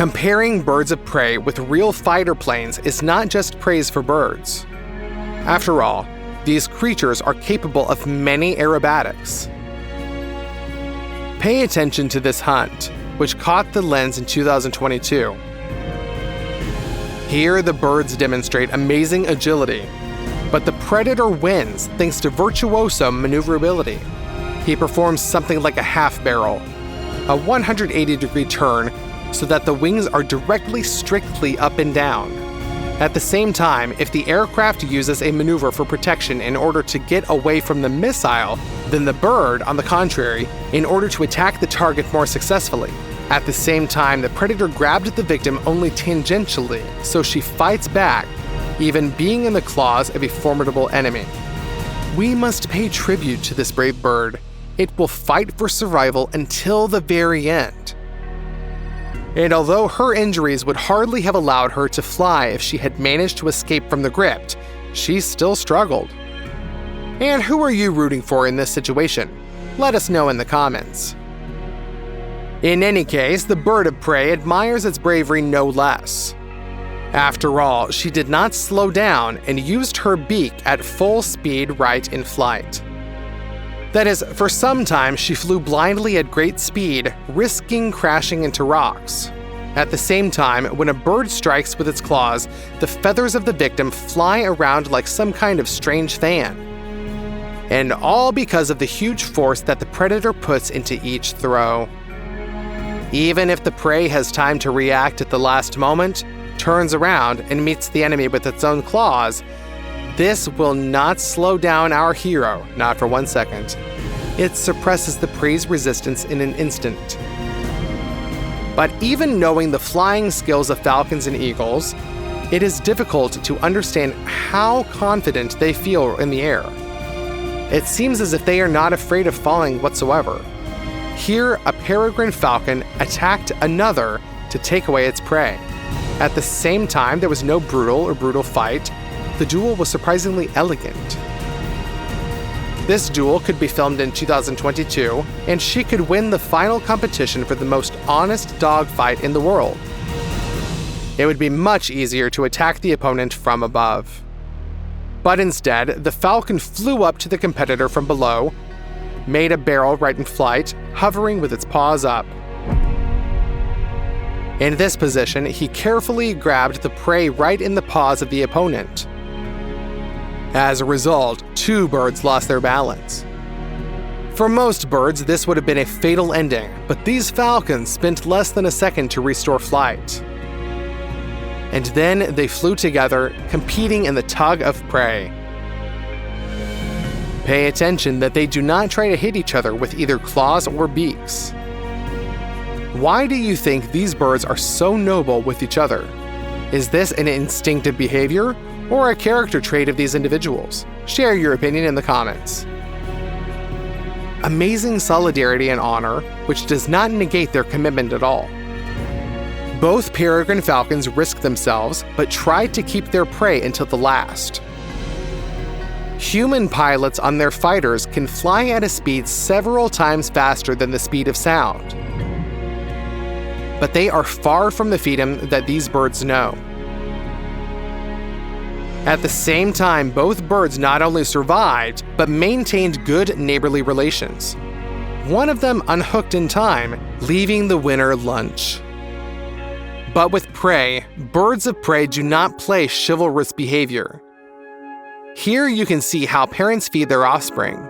Comparing birds of prey with real fighter planes is not just praise for birds. After all, these creatures are capable of many aerobatics. Pay attention to this hunt, which caught the lens in 2022. Here, the birds demonstrate amazing agility, but the predator wins thanks to virtuoso maneuverability. He performs something like a half barrel, a 180-degree turn so that the wings are directly strictly up and down. At the same time, if the aircraft uses a maneuver for protection in order to get away from the missile, then the bird, on the contrary, in order to attack the target more successfully. At the same time, the predator grabbed the victim only tangentially, so she fights back, even being in the claws of a formidable enemy. We must pay tribute to this brave bird. It will fight for survival until the very end. And although her injuries would hardly have allowed her to fly if she had managed to escape from the grip, she still struggled. And who are you rooting for in this situation? Let us know in the comments. In any case, the bird of prey admires its bravery no less. After all, she did not slow down and used her beak at full speed right in flight. That is, for some time she flew blindly at great speed, risking crashing into rocks. At the same time, when a bird strikes with its claws, the feathers of the victim fly around like some kind of strange fan. And all because of the huge force that the predator puts into each throw. Even if the prey has time to react at the last moment, turns around and meets the enemy with its own claws, this will not slow down our hero, not for 1 second. It suppresses the prey's resistance in an instant. But even knowing the flying skills of falcons and eagles, it is difficult to understand how confident they feel in the air. It seems as if they are not afraid of falling whatsoever. Here, a peregrine falcon attacked another to take away its prey. At the same time, there was no brutal fight. The duel was surprisingly elegant. This duel could be filmed in 2022, and she could win the final competition for the most honest dogfight in the world. It would be much easier to attack the opponent from above. But instead, the falcon flew up to the competitor from below, made a barrel right in flight, hovering with its paws up. In this position, he carefully grabbed the prey right in the paws of the opponent. As a result, 2 birds lost their balance. For most birds, this would have been a fatal ending, but these falcons spent less than a second to restore flight. And then they flew together, competing in the tug of prey. Pay attention that they do not try to hit each other with either claws or beaks. Why do you think these birds are so noble with each other? Is this an instinctive behavior or a character trait of these individuals? Share your opinion in the comments. Amazing solidarity and honor, which does not negate their commitment at all. Both peregrine falcons risk themselves, but try to keep their prey until the last. Human pilots on their fighters can fly at a speed several times faster than the speed of sound. But they are far from the freedom that these birds know. At the same time, both birds not only survived, but maintained good neighborly relations. One of them unhooked in time, leaving the winner lunch. But with prey, birds of prey do not play chivalrous behavior. Here you can see how parents feed their offspring.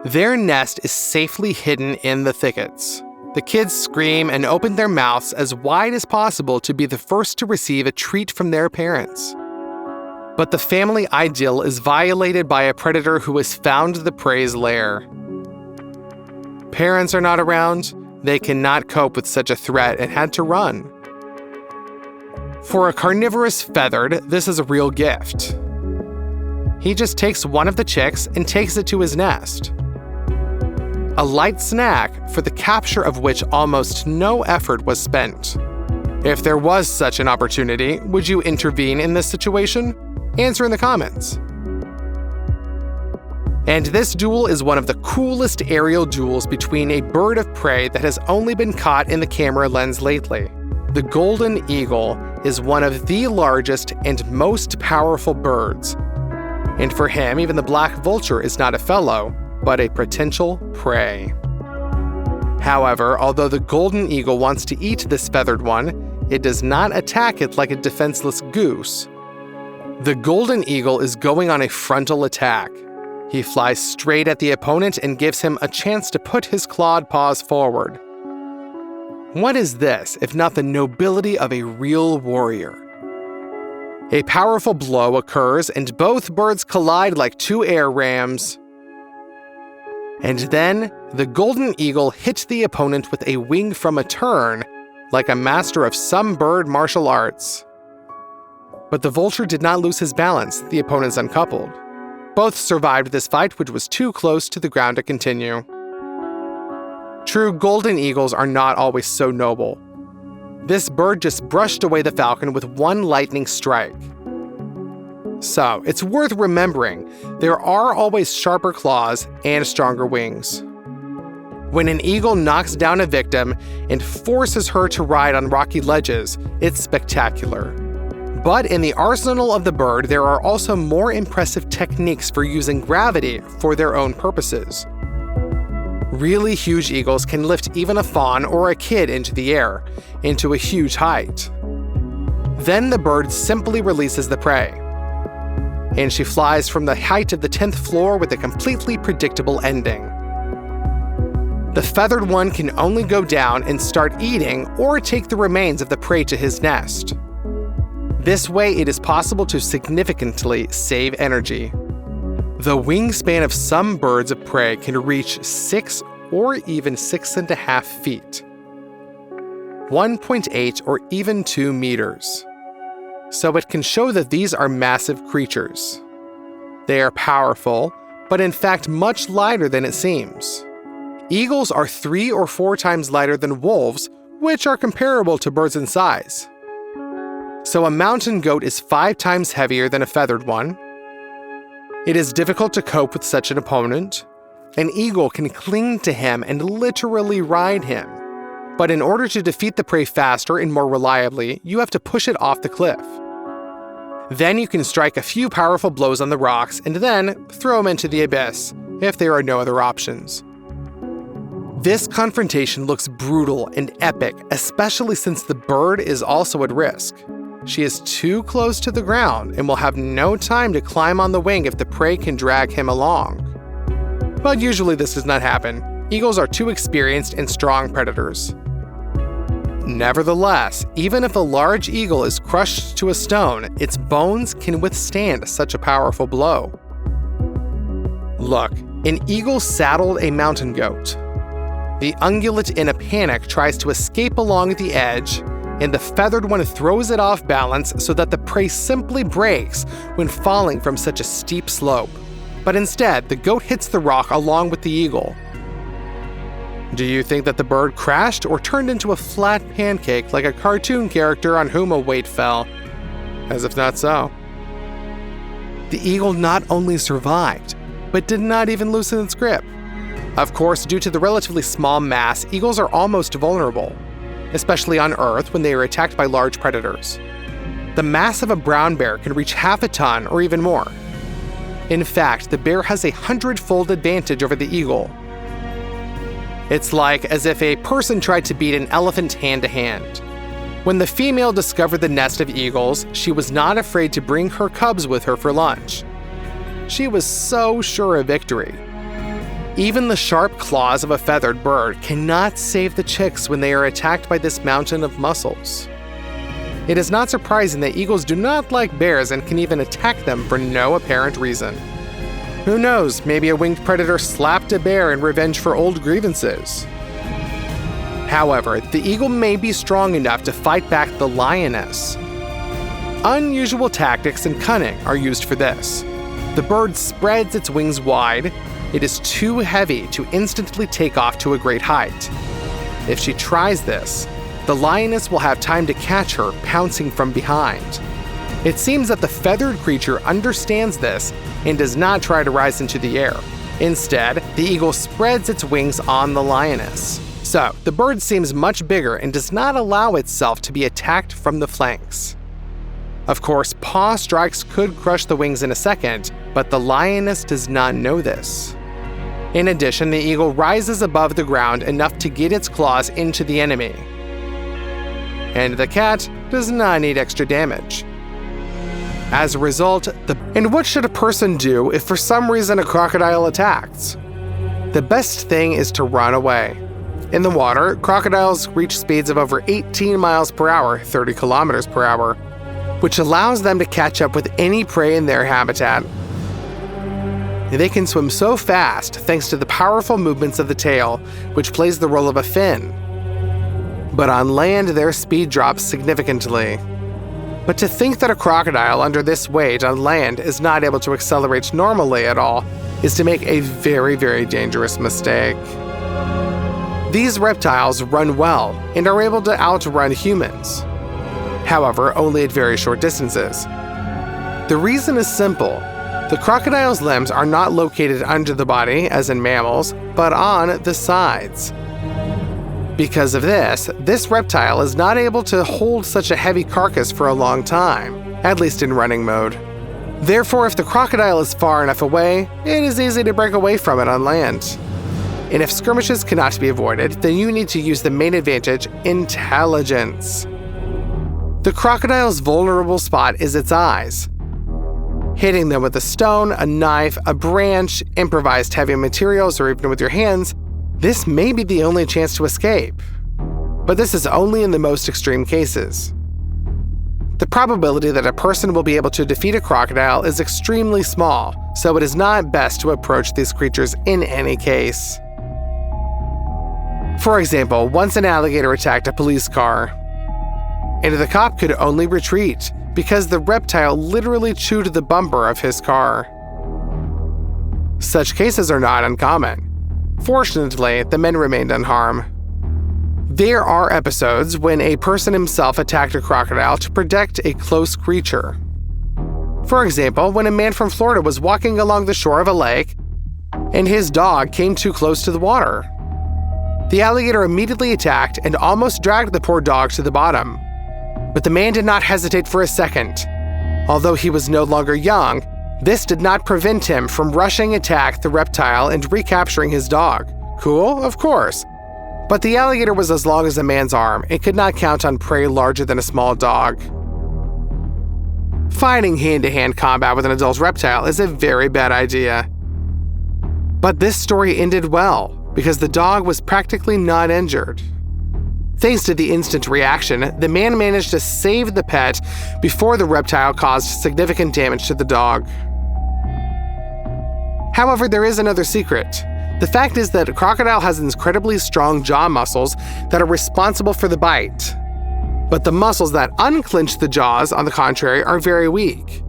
Their nest is safely hidden in the thickets. The kids scream and open their mouths as wide as possible to be the first to receive a treat from their parents. But the family ideal is violated by a predator who has found the prey's lair. Parents are not around, they cannot cope with such a threat and had to run. For a carnivorous feathered, this is a real gift. He just takes one of the chicks and takes it to his nest. A light snack for the capture of which almost no effort was spent. If there was such an opportunity, would you intervene in this situation? Answer in the comments. And this duel is one of the coolest aerial duels between a bird of prey that has only been caught in the camera lens lately. The golden eagle is one of the largest and most powerful birds. And for him, even the black vulture is not a fellow, but a potential prey. However, although the golden eagle wants to eat this feathered one, it does not attack it like a defenseless goose. The golden eagle is going on a frontal attack. He flies straight at the opponent and gives him a chance to put his clawed paws forward. What is this, if not the nobility of a real warrior? A powerful blow occurs, and both birds collide like two air rams. And then, the golden eagle hits the opponent with a wing from a turn, like a master of some bird martial arts. But the vulture did not lose his balance, the opponents uncoupled. Both survived this fight, which was too close to the ground to continue. True golden eagles are not always so noble. This bird just brushed away the falcon with one lightning strike. So, it's worth remembering, there are always sharper claws and stronger wings. When an eagle knocks down a victim and forces her to ride on rocky ledges, it's spectacular. But in the arsenal of the bird, there are also more impressive techniques for using gravity for their own purposes. Really huge eagles can lift even a fawn or a kid into the air, into a huge height. Then the bird simply releases the prey, and she flies from the height of the 10th floor with a completely predictable ending. The feathered one can only go down and start eating or take the remains of the prey to his nest. This way, it is possible to significantly save energy. The wingspan of some birds of prey can reach 6 or even 6.5 feet, 1.8 or even 2 meters. So it can show that these are massive creatures. They are powerful, but in fact much lighter than it seems. Eagles are 3 or 4 times lighter than wolves, which are comparable to birds in size. So a mountain goat is 5 times heavier than a feathered one. It is difficult to cope with such an opponent. An eagle can cling to him and literally ride him. But in order to defeat the prey faster and more reliably, you have to push it off the cliff. Then you can strike a few powerful blows on the rocks and then throw him into the abyss, if there are no other options. This confrontation looks brutal and epic, especially since the bird is also at risk. She is too close to the ground and will have no time to climb on the wing if the prey can drag him along. But usually this does not happen. Eagles are too experienced and strong predators. Nevertheless, even if a large eagle is crushed to a stone, its bones can withstand such a powerful blow. Look, an eagle saddled a mountain goat. The ungulate in a panic tries to escape along the edge, and the feathered one throws it off balance so that the prey simply breaks when falling from such a steep slope. But instead, the goat hits the rock along with the eagle. Do you think that the bird crashed or turned into a flat pancake like a cartoon character on whom a weight fell? As if not so. The eagle not only survived, but did not even loosen its grip. Of course, due to the relatively small mass, eagles are almost vulnerable, especially on Earth when they are attacked by large predators. The mass of a brown bear can reach half a ton or even more. In fact, the bear has a 100-fold advantage over the eagle. It's like as if a person tried to beat an elephant hand-to-hand. When the female discovered the nest of eagles, she was not afraid to bring her cubs with her for lunch. She was so sure of victory. Even the sharp claws of a feathered bird cannot save the chicks when they are attacked by this mountain of muscles. It is not surprising that eagles do not like bears and can even attack them for no apparent reason. Who knows, maybe a winged predator slapped a bear in revenge for old grievances. However, the eagle may be strong enough to fight back the lioness. Unusual tactics and cunning are used for this. The bird spreads its wings wide. It is too heavy to instantly take off to a great height. If she tries this, the lioness will have time to catch her pouncing from behind. It seems that the feathered creature understands this and does not try to rise into the air. Instead, the eagle spreads its wings on the lioness. So, the bird seems much bigger and does not allow itself to be attacked from the flanks. Of course, paw strikes could crush the wings in a second, but the lioness does not know this. In addition, the eagle rises above the ground enough to get its claws into the enemy. And the cat does not need extra damage. As a result, and what should a person do if for some reason a crocodile attacks? The best thing is to run away. In the water, crocodiles reach speeds of over 18 miles per hour, 30 kilometers per hour, which allows them to catch up with any prey in their habitat. They can swim so fast thanks to the powerful movements of the tail, which plays the role of a fin. But on land, their speed drops significantly. But to think that a crocodile under this weight on land is not able to accelerate normally at all is to make a very, very dangerous mistake. These reptiles run well and are able to outrun humans. However, only at very short distances. The reason is simple. The crocodile's limbs are not located under the body, as in mammals, but on the sides. Because of this reptile is not able to hold such a heavy carcass for a long time, at least in running mode. Therefore, if the crocodile is far enough away, it is easy to break away from it on land. And if skirmishes cannot be avoided, then you need to use the main advantage, intelligence. The crocodile's vulnerable spot is its eyes. Hitting them with a stone, a knife, a branch, improvised heavy materials, or even with your hands, this may be the only chance to escape. But this is only in the most extreme cases. The probability that a person will be able to defeat a crocodile is extremely small, so it is not best to approach these creatures in any case. For example, once an alligator attacked a police car, and the cop could only retreat because the reptile literally chewed the bumper of his car. Such cases are not uncommon. Fortunately, the men remained unharmed. There are episodes when a person himself attacked a crocodile to protect a close creature. For example, when a man from Florida was walking along the shore of a lake and his dog came too close to the water. The alligator immediately attacked and almost dragged the poor dog to the bottom. But the man did not hesitate for a second. Although he was no longer young, this did not prevent him from rushing attack the reptile and recapturing his dog. Cool, of course. But the alligator was as long as a man's arm and could not count on prey larger than a small dog. Fighting hand-to-hand combat with an adult reptile is a very bad idea. But this story ended well, because the dog was practically not injured. Thanks to the instant reaction, the man managed to save the pet before the reptile caused significant damage to the dog. However, there is another secret. The fact is that a crocodile has incredibly strong jaw muscles that are responsible for the bite. But the muscles that unclench the jaws, on the contrary, are very weak.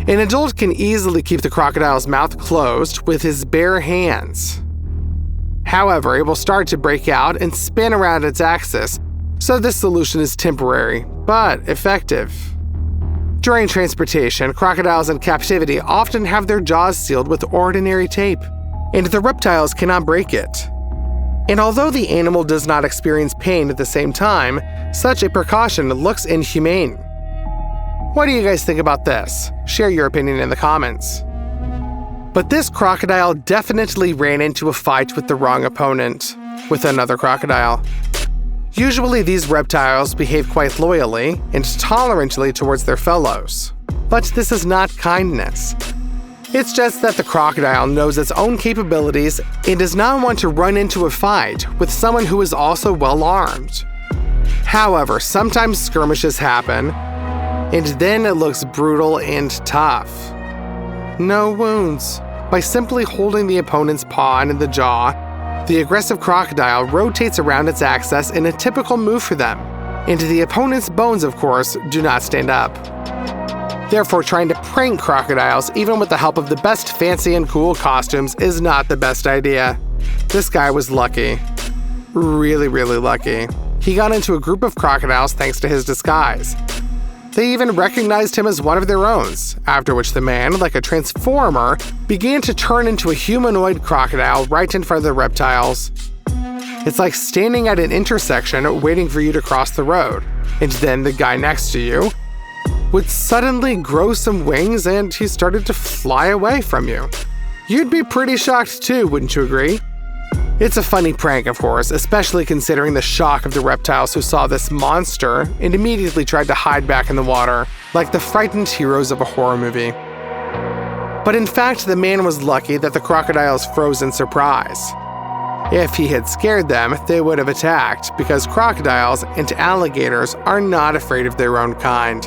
An adult can easily keep the crocodile's mouth closed with his bare hands. However, it will start to break out and spin around its axis, so this solution is temporary, but effective. During transportation, crocodiles in captivity often have their jaws sealed with ordinary tape, and the reptiles cannot break it. And although the animal does not experience pain at the same time, such a precaution looks inhumane. What do you guys think about this? Share your opinion in the comments. But this crocodile definitely ran into a fight with the wrong opponent, with another crocodile. Usually these reptiles behave quite loyally and tolerantly towards their fellows. But this is not kindness. It's just that the crocodile knows its own capabilities and does not want to run into a fight with someone who is also well armed. However, sometimes skirmishes happen, and then it looks brutal and tough. No wounds. By simply holding the opponent's paw in the jaw, the aggressive crocodile rotates around its axis in a typical move for them, and the opponent's bones, of course, do not stand up. Therefore, trying to prank crocodiles, even with the help of the best fancy and cool costumes, is not the best idea. This guy was lucky. Really, really lucky. He got into a group of crocodiles thanks to his disguise. They even recognized him as one of their own, after which the man, like a transformer, began to turn into a humanoid crocodile right in front of the reptiles. It's like standing at an intersection waiting for you to cross the road, and then the guy next to you would suddenly grow some wings and he started to fly away from you. You'd be pretty shocked too, wouldn't you agree? It's a funny prank, of course, especially considering the shock of the reptiles who saw this monster and immediately tried to hide back in the water, like the frightened heroes of a horror movie. But in fact, the man was lucky that the crocodiles froze in surprise. If he had scared them, they would have attacked, because crocodiles and alligators are not afraid of their own kind.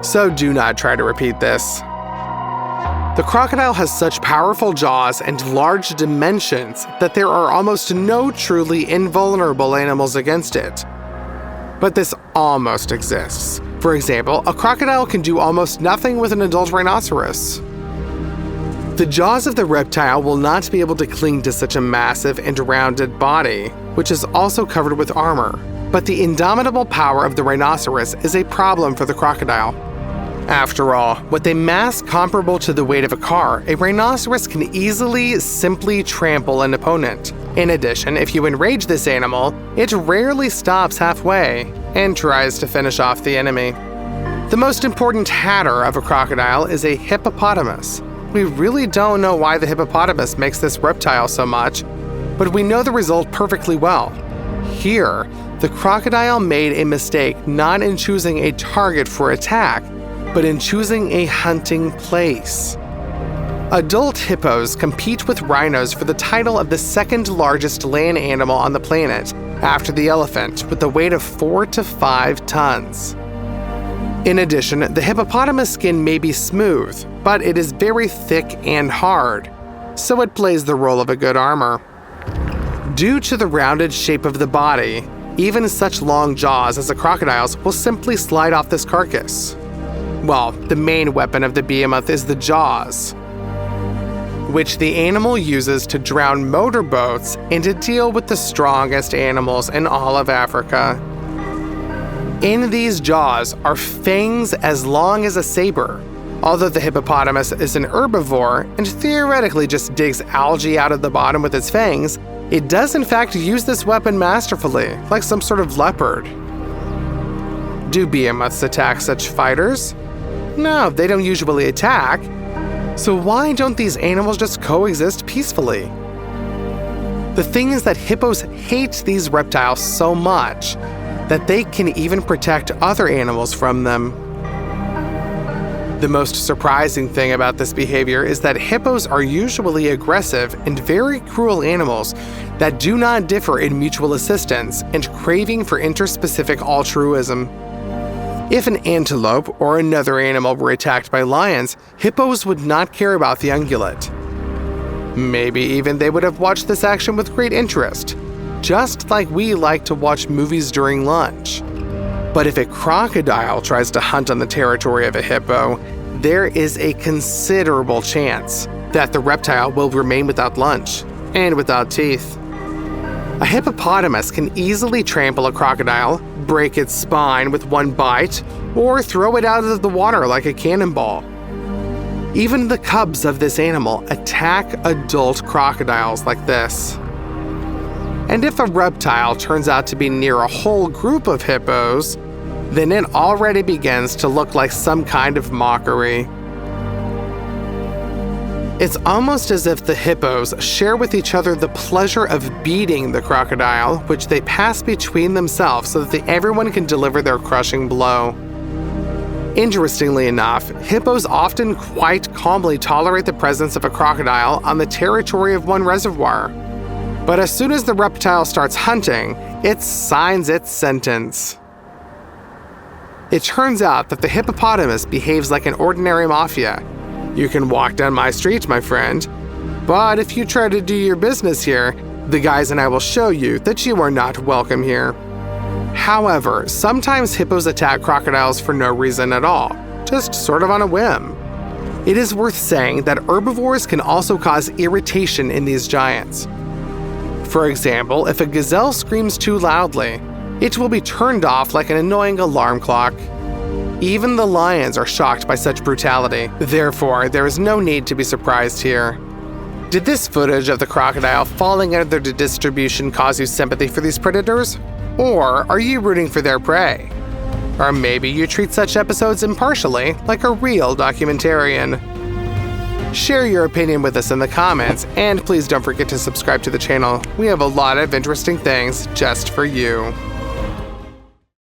So do not try to repeat this. The crocodile has such powerful jaws and large dimensions that there are almost no truly invulnerable animals against it. But this almost exists. For example, a crocodile can do almost nothing with an adult rhinoceros. The jaws of the reptile will not be able to cling to such a massive and rounded body, which is also covered with armor. But the indomitable power of the rhinoceros is a problem for the crocodile. After all, with a mass comparable to the weight of a car, a rhinoceros can easily, simply trample an opponent. In addition, if you enrage this animal, it rarely stops halfway and tries to finish off the enemy. The most important hatter of a crocodile is a hippopotamus. We really don't know why the hippopotamus makes this reptile so much, but we know the result perfectly well. Here, the crocodile made a mistake not in choosing a target for attack, but in choosing a hunting place. Adult hippos compete with rhinos for the title of the second largest land animal on the planet, after the elephant, with a weight of 4 to 5 tons. In addition, the hippopotamus skin may be smooth, but it is very thick and hard, so it plays the role of a good armor. Due to the rounded shape of the body, even such long jaws as a crocodile's will simply slide off this carcass. Well, the main weapon of the behemoth is the jaws, which the animal uses to drown motorboats and to deal with the strongest animals in all of Africa. In these jaws are fangs as long as a saber. Although the hippopotamus is an herbivore and theoretically just digs algae out of the bottom with its fangs, it does in fact use this weapon masterfully, like some sort of leopard. Do behemoths attack such fighters? No, they don't usually attack. So why don't these animals just coexist peacefully? The thing is that hippos hate these reptiles so much that they can even protect other animals from them. The most surprising thing about this behavior is that hippos are usually aggressive and very cruel animals that do not differ in mutual assistance and craving for interspecific altruism. If an antelope or another animal were attacked by lions, hippos would not care about the ungulate. Maybe even they would have watched this action with great interest, just like we like to watch movies during lunch. But if a crocodile tries to hunt on the territory of a hippo, there is a considerable chance that the reptile will remain without lunch and without teeth. A hippopotamus can easily trample a crocodile, break its spine with one bite, or throw it out of the water like a cannonball. Even the cubs of this animal attack adult crocodiles like this. And if a reptile turns out to be near a whole group of hippos, then it already begins to look like some kind of mockery. It's almost as if the hippos share with each other the pleasure of beating the crocodile, which they pass between themselves so that everyone can deliver their crushing blow. Interestingly enough, hippos often quite calmly tolerate the presence of a crocodile on the territory of one reservoir. But as soon as the reptile starts hunting, it signs its sentence. It turns out that the hippopotamus behaves like an ordinary mafia. You can walk down my street, my friend, but if you try to do your business here, the guys and I will show you that you are not welcome here. However, sometimes hippos attack crocodiles for no reason at all, just sort of on a whim. It is worth saying that herbivores can also cause irritation in these giants. For example, if a gazelle screams too loudly, it will be turned off like an annoying alarm clock. Even the lions are shocked by such brutality, therefore there is no need to be surprised here. Did this footage of the crocodile falling under the distribution cause you sympathy for these predators? Or are you rooting for their prey? Or maybe you treat such episodes impartially, like a real documentarian. Share your opinion with us in the comments, and please don't forget to subscribe to the channel. We have a lot of interesting things just for you.